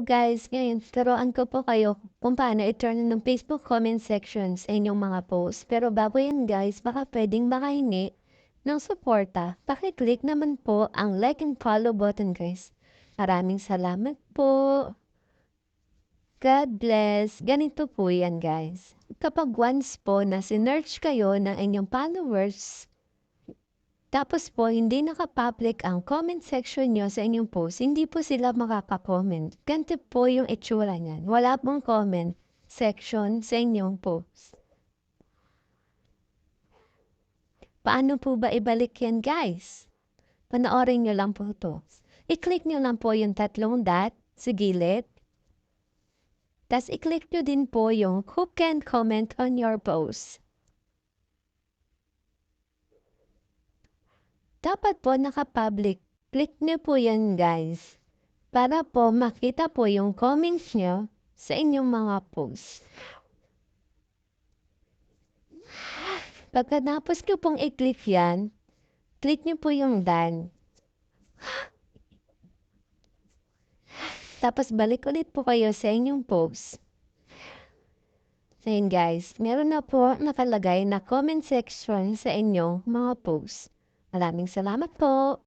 po guys, ngayon turuan ko po kayo kung paano i-turn on ng Facebook comment section sa inyong mga posts. Pero bago yan guys, baka pwedeng makahingi ng suporta. Paki-click naman po ang like and follow button guys. Maraming salamat po. God bless. Ganito po yan guys. Kapag once po na sinearch kayo ng inyong followers, tapos po, hindi naka-public ang comment section nyo sa inyong post, hindi po sila makaka-comment. Ganito po yung itsura niyan. Wala pong comment section sa inyong post. Paano po ba ibalik yan, guys? Panoorin nyo lang po ito. I-click nyo lang po yung tatlong dot sa gilid. Tapos i-click nyo din po yung who can comment on your post. Dapat po naka-public. Click nyo po yan guys. Para po makita po yung comments nyo sa inyong mga posts. Pagkatapos nyo pong i-click yan, click nyo po yung done. Tapos balik ulit po kayo sa inyong post. So yun guys, meron na po nakalagay na comment section sa inyong mga posts. Maraming salamat po!